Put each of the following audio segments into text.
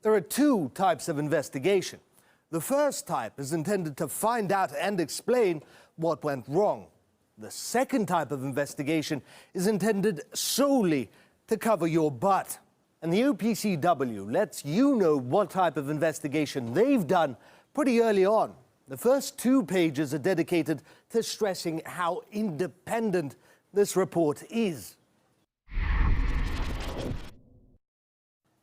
There are two types of investigation. The first type is intended to find out and explain what went wrong. The second type of investigation is intended solely to cover your butt. And the OPCW lets you know what type of investigation they've done pretty early on. The first 2 pages are dedicated to stressing how independent this report is.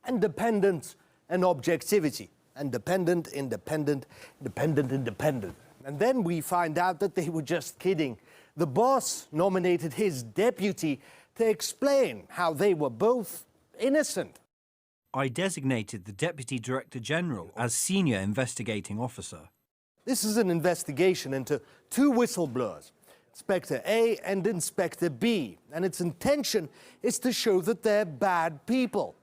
Independence and objectivity. Independent, independent, independent, independent. And then we find out that they were just kidding. The boss nominated his deputy to explain how they were both innocent. I designated the Deputy Director General as Senior Investigating Officer. This is an investigation into 2 whistleblowers, Inspector A and Inspector B, and its intention is to show that they're bad people.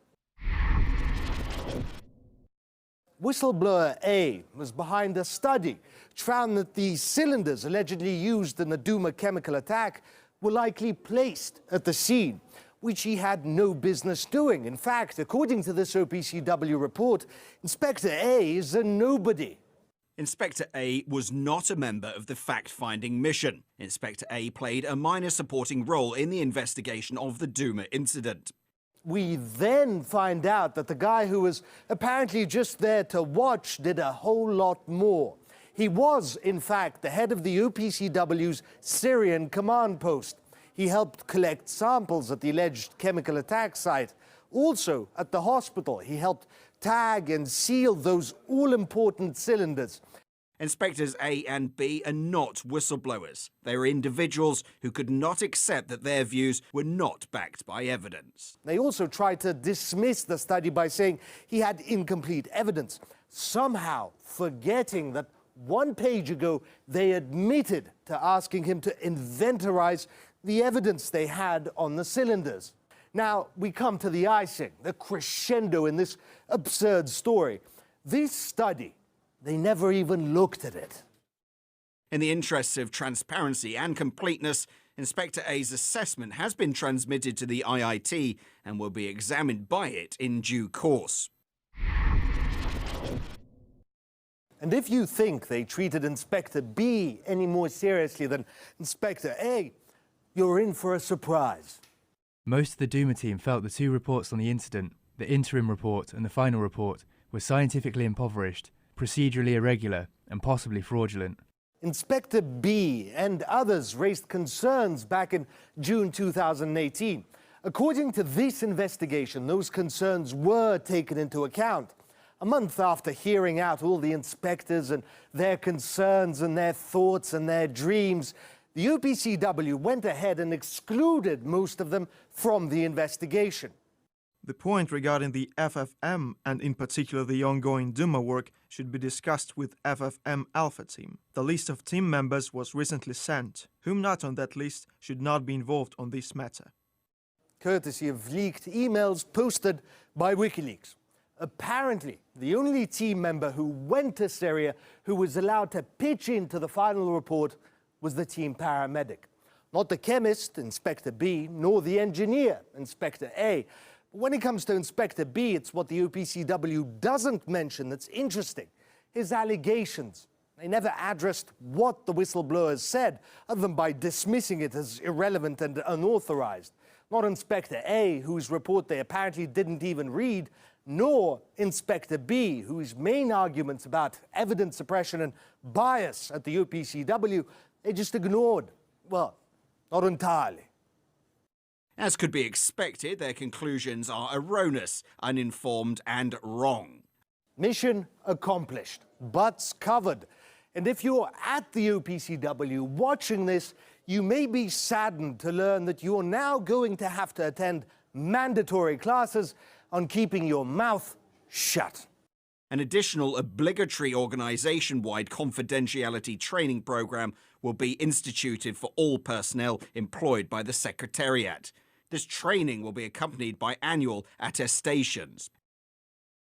Whistleblower A was behind a study which found that the cylinders allegedly used in the Douma chemical attack were likely placed at the scene, which he had no business doing. In fact, according to this OPCW report, Inspector A is a nobody. Inspector A was not a member of the fact-finding mission. Inspector A played a minor supporting role in the investigation of the Douma incident. We then find out that the guy who was apparently just there to watch did a whole lot more. He was, in fact, the head of the OPCW's Syrian command post. He helped collect samples at the alleged chemical attack site. Also, at the hospital, he helped tag and seal those all-important cylinders. Inspectors A and B are not whistleblowers. They are individuals who could not accept that their views were not backed by evidence. They also tried to dismiss the study by saying he had incomplete evidence, somehow forgetting that 1 page ago they admitted to asking him to inventorize the evidence they had on the cylinders. Now, we come to the icing, the crescendo in this absurd story. This study, they never even looked at it. In the interests of transparency and completeness, Inspector A's assessment has been transmitted to the IIT and will be examined by it in due course. And if you think they treated Inspector B any more seriously than Inspector A, you're in for a surprise. Most of the Douma team felt the 2 reports on the incident, the interim report and the final report, were scientifically impoverished, procedurally irregular and possibly fraudulent. Inspector B and others raised concerns back in June 2018. According to this investigation, those concerns were taken into account. A month after hearing out all the inspectors and their concerns and their thoughts and their dreams, the OPCW went ahead and excluded most of them from the investigation. The point regarding the FFM, and in particular the ongoing Douma work, should be discussed with FFM Alpha Team. The list of team members was recently sent. Whom not on that list should not be involved on this matter. Courtesy of leaked emails posted by WikiLeaks. Apparently, the only team member who went to Syria who was allowed to pitch into the final report was the team paramedic. Not the chemist, Inspector B, nor the engineer, Inspector A. But when it comes to Inspector B, it's what the OPCW doesn't mention that's interesting. His allegations. They never addressed what the whistleblowers said, other than by dismissing it as irrelevant and unauthorized. Not Inspector A, whose report they apparently didn't even read, nor Inspector B, whose main arguments about evidence suppression and bias at the OPCW they just ignored. Well, not entirely. As could be expected, their conclusions are erroneous, uninformed and wrong. Mission accomplished, butts covered. And if you're at the OPCW watching this, you may be saddened to learn that you're now going to have to attend mandatory classes on keeping your mouth shut. An additional obligatory organisation-wide confidentiality training programme will be instituted for all personnel employed by the Secretariat. This training will be accompanied by annual attestations.